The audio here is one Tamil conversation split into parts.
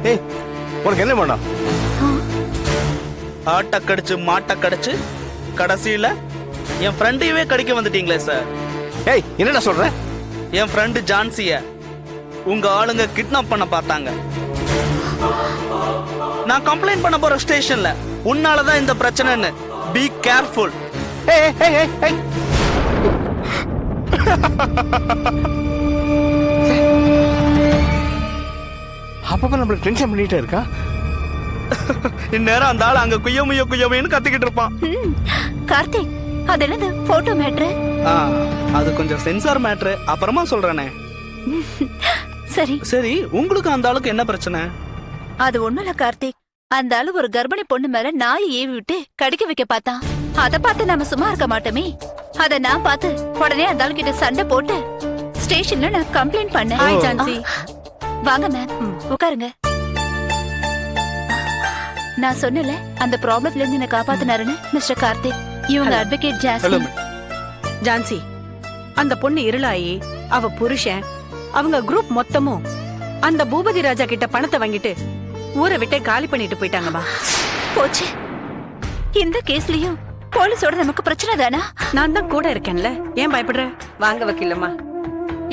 ஏய் உனக்கு என்ன வேணும்? ஆட்டை கடிச்சு மாட்டை கடிச்சு கடைசியில என் ஃப்ரெண்டையவே கடிக்க வந்துட்டீங்களே சார். ஏய் என்னடா சொல்ற? என் ஃப்ரெண்டு ஜான்சிய உங்க ஆளுங்க கிட்னாப் பண்ண பார்த்தாங்க. நான் கம்ப்ளைண்ட் பண்ண போற ஸ்டேஷன்ல உன்னாலதான் இந்த பிரச்சனைன்னு. Be careful. ஏய் ஏய் ஏய் ஏய் அப்பப்ப நம்மளுக்கு டென்ஷன் பண்ணிட்டே இருக்கா. இந்நேரம் அந்த ஆள் அங்க குய்யமுய்ய குய்யமைன்னு கத்திக்கிட்டு இருப்பான். கார்த்திக், அது என்னது போட்டோ மேட்ரு? அது கொஞ்சம் சென்சார் மேட்ரு, அப்புறமா சொல்றேனே. சரி சரி, உங்களுக்கு அந்த ஆளுக்கு என்ன பிரச்சனை? அது ஒண்ணும் இல்ல கார்த்திக். அந்த ஆளு ஒரு கர்ப்பிணி பொண்ணு மேல நாயை ஏவி விட்டு கடிக்க வைக்க பார்த்தான். அத பார்த்து நாம சும்மா இருக்க மாட்டோமே. அத நான் பார்த்து உடனே அந்த ஆளு கிட்ட சண்டை போட்டு ஸ்டேஷன்ல நான் கம்ப்ளைண்ட் பண்ணேன். ஹாய் ஜான்சி. வாங்க மேம், உட்காருங்க. நான் சொன்னல அந்த ப்ராப்ளம்ல இருந்து என்ன காப்பாத்தினாருன்னு மிஸ்டர் கார்த்திக். இவங்க அட்வொகேட் ஜாஸ்மின். ஜான்சி, அந்த பொண்ணு இருளாயி அவ புருஷன் அவங்க குரூப் மொத்தமும் அந்த பூபதி ராஜா கிட்ட பணத்தை வாங்கிட்டு ஊரை விட்டே காலி பண்ணிட்டு போயிட்டாங்கம்மா. போச்சு. இந்த கேஸ்லயும் போலீஸோட நமக்கு பிரச்சனை தானா? நான் தான் கூட இருக்கேன்ல, ஏன் பயப்படுற? வாங்க வக்கீலம்மா.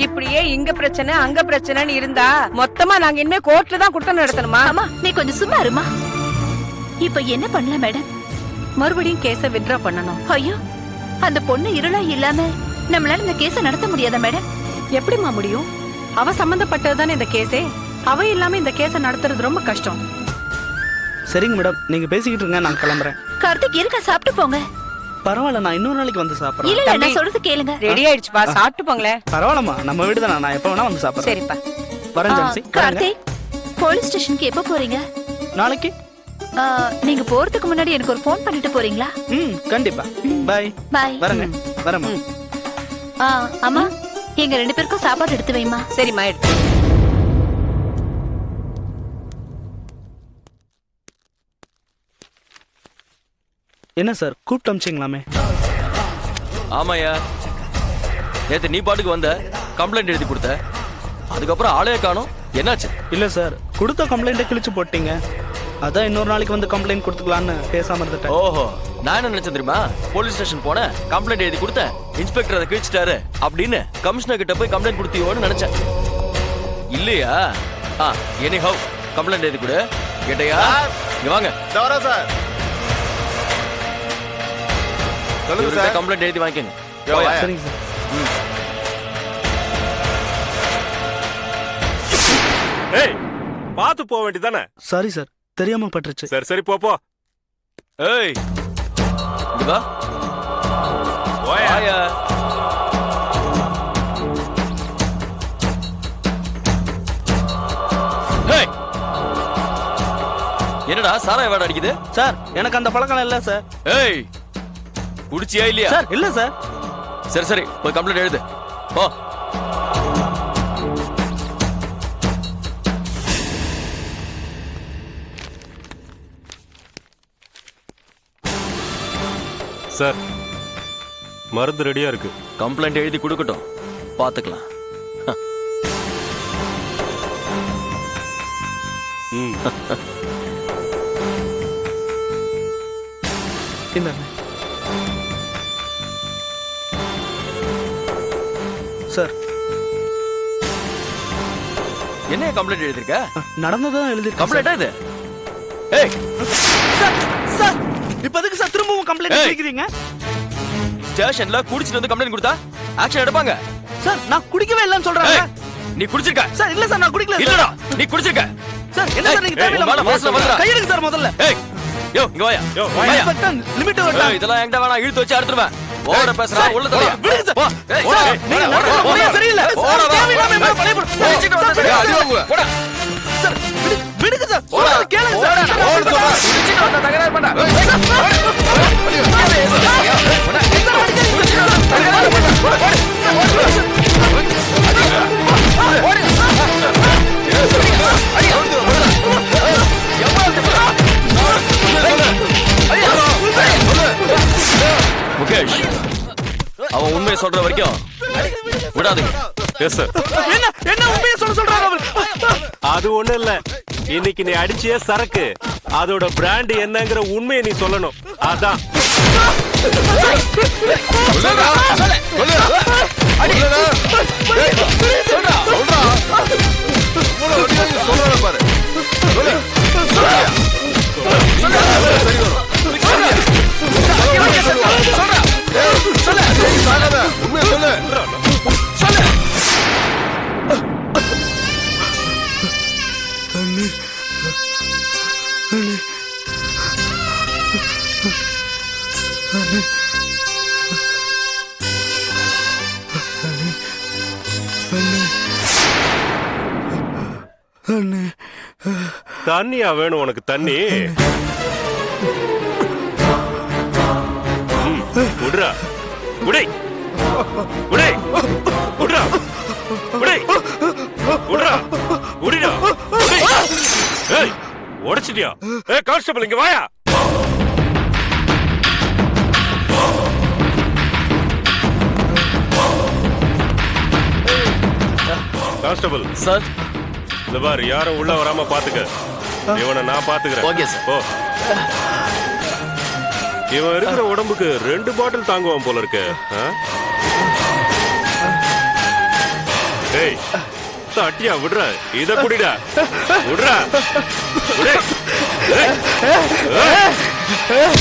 இப்படியே இங்க பிரச்சனை அங்க பிரச்சனைன்னு இருந்தா மொத்தமா நாங்க இனிமே கோர்ட்ல தான் குற்றம் நடத்தணுமா? அம்மா நீ கொஞ்சம் சும்மா இருமா. இப்ப என்ன பண்ணலாம் மேடம்? மறுபடியும் கேஸ வித்ட்ரா பண்ணணும். ஐயோ, அந்த பொண்ணு இருளா இல்லாம நம்மளால இந்த கேஸ நடத்த முடியாதா மேடம்? எப்படிமா முடியும்? அவ சம்பந்தப்பட்டதுதானே இந்த கேஸே. அவ இல்லாம இந்த கேஸ நடத்துறது ரொம்ப கஷ்டம். சரிங்க மேடம், நீங்க பேசிக்கிட்டு இருங்க, நான் கிளம்புறேன். கார்த்திக் இருக்க, சாப்பிட்டு போங்க. பரவாயில்ல, நான் இன்னொரு நாளைக்கு வந்து சாப்பிடுறேன். இல்ல நான் சொல்றது கேளுங்க. ரெடி ஆயிடுச்சுப்பா, சாப்பிட்டு போங்களேன். பரவாயில்லம்மா, நம்ம வீடு தானே, நான் எப்ப வேணா வந்து சாப்பிடுறேன். சரிப்பா. வரேன் ஜான்சி. கார்த்திக், போலீஸ் ஸ்டேஷனுக்கு எப்ப போறீங்க? நாளைக்கு. நீங்க போறதுக்கு முன்னாடி எனக்கு ஒரு ஃபோன் பண்ணிட்டு போறீங்களா? கண்டிப்பா. பை. பை. வரேங்க. வரேம்மா. அம்மா, எங்க 2 பேருக்கும் சாப்பாடு எடுத்து வைமா. சரிம்மா, எடுத்து. என்ன சார், கூப்பிட்டு அமிச்சிங்களாமே? ஆமாயா, நேத்து நீ பாட்டுக்கு வந்த, கம்ப்ளைண்ட் எழுதி கொடுத்த, அதுக்கப்புறம் ஆளே காணோம். என்னாச்சு? இல்ல சார், கொடுத்த கம்ப்ளைண்ட்டை கிழிச்சு போட்டீங்க. அதான் இன்னொரு நாளைக்கு வந்து கம்ப்ளைண்ட் கொடுத்துக்கலான்னு பேசாம இருந்துட்டேன். ஓஹோ, நான் என்ன நினைச்சேன் தெரியுமா? போலீஸ் ஸ்டேஷன் போன, கம்ப்ளைண்ட் எழுதி கொடுத்த, இன்ஸ்பெக்டர் அதை கிழிச்சிட்டாரு அப்படின்னு கமிஷனர் கிட்ட போய் கம்ப்ளைண்ட் கொடுத்தியோன்னு நினைச்சேன். இல்லையா? எனி ஹவ் கம்ப்ளைண்ட் எழுதி கொடு. கேட்டையா? இங்க வாங்க. சார் சொல்லுங்க சார். கம்ப்ளைண்ட் எழுதி வாங்கிக்கங்க. சரிங்க சார். ஏய், பாத்து போக வேண்டியதானே? சாரி சார், தெரியாம பட்டுருச்சு. சரி சரி, போ. ஏய், இங்க வா. ஓயா. ஏய், என்னடா சாராய வாடை அடிக்குது? சார், எனக்கு அந்த பழக்கம் இல்ல சார். ஏய், குடிச்சியா இல்லையா? சார் இல்ல சார். சரி சரி, போய் கம்ப்ளைண்ட் எழுது. போ. சார், மருந்து ரெடியா இருக்கு. கம்ப்ளைண்ட் எழுதி கொடுக்கட்டும், பாத்துக்கலாம். இந்தாங்க. சார், என்ன கம்ப்ளைண்ட் எழுதிருக்க? நடந்ததான் எழுதிருக்கேன். கம்ப்ளைண்டா இது? ஏய், சார், சார், இப்போதைக்கு சார் திரும்பவும் கம்ப்ளைண்ட் ஏய். எழுதிக்கிறீங்க? ஸ்டேஷன்ல குடிச்சிட்டு வந்து கம்ப்ளைண்ட் கொடுத்தா ஆக்ஷன் எடுப்பாங்க. சார், நான் குடிக்கவே இல்லைன்னு சொல்றேன். ஏய், நீ குடிச்சிருக்க? சார் இல்ல சார், நான் குடிக்கல. இல்லடா, நீ குடிச்சிருக்க. சார் என்ன சார், நீங்க ஏய், தேவையில்லாம உன் மேல வாசனை வருதுடா. கையெடுங்க சார் முதல்ல. ஏய், யோ இங்க வாயா. யோ, வாயா. இன்ஸ்பெக்டர், லிமிட் ஓட்டா. ஏய், இதெல்லாம் என்கிட்ட வேணா, இழுத்து வச்சு அறுத்துருவேன். ஓவரா பேசுறா, சார், உள்ள தள்ளியா. விடுங்க சார். போ. ஏய், சார், ஏய், நீங்க போடா, நடக்கிற போடா, முறையே போடா. சரியில்லை. போடா, சார், தேவையில்லாம போடா. என்ன பழைய ஏய், அடி வாங்குவ. போடா. சார், விடுங்க சார். போடா. சொல்றத கேளுங்க சார். போடா, ஓடு சொல்றா. இடிச்சிட்டு வந்தா தகராறு பண்ணா. முகேஷ், அவன் உண்மையை சொல்ற வரைக்கும் விடாதீங்க. Yes sir. என்ன உண்மையை சொல்றாங்க அவர்? அது ஒண்ணு இல்ல, இன்னைக்கு நீ அடிச்சிய சரக்கு அதோட பிராண்ட் என்னங்கிற உண்மையை நீ சொல்லணும். அதான் சொல்லுடா. ஏய், சொல்றா. இவ்வளவு வலியா நீ சொல்றத பாரு. சொல்லு. சரி வரும். சொல்றா. ஏய், சொல்லு. ஏய், சாகாத. உண்மையை சொல்லு. சொல்லு. தண்ணியா வேணும் உனக்கு தண்ணி? குடுறா குடி குடி குடுறா குடி குடுறா குடிடா குடி. ஏய் உடைச்சிட்டியா? ஏய் கான்ஸ்டபிள் இங்க வாயா. Constable sir. இந்த பாரு, யாரும் உள்ள வராம பாத்துக்க. இவனை நான் பாத்துக்கிறேன். Okay sir. ஓ, இவன் இருக்கிற உடம்புக்கு 2 பாட்டில் தாங்குவான் போல இருக்கு. ஏய் தட்டியா விடுற, இத குடிடா. விடுறா விடு. ஏய், ஏய்.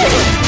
Hey!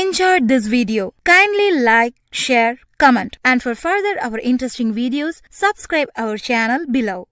enjoyed this video. Kindly like, share, comment, and for further our interesting videos, subscribe our channel below.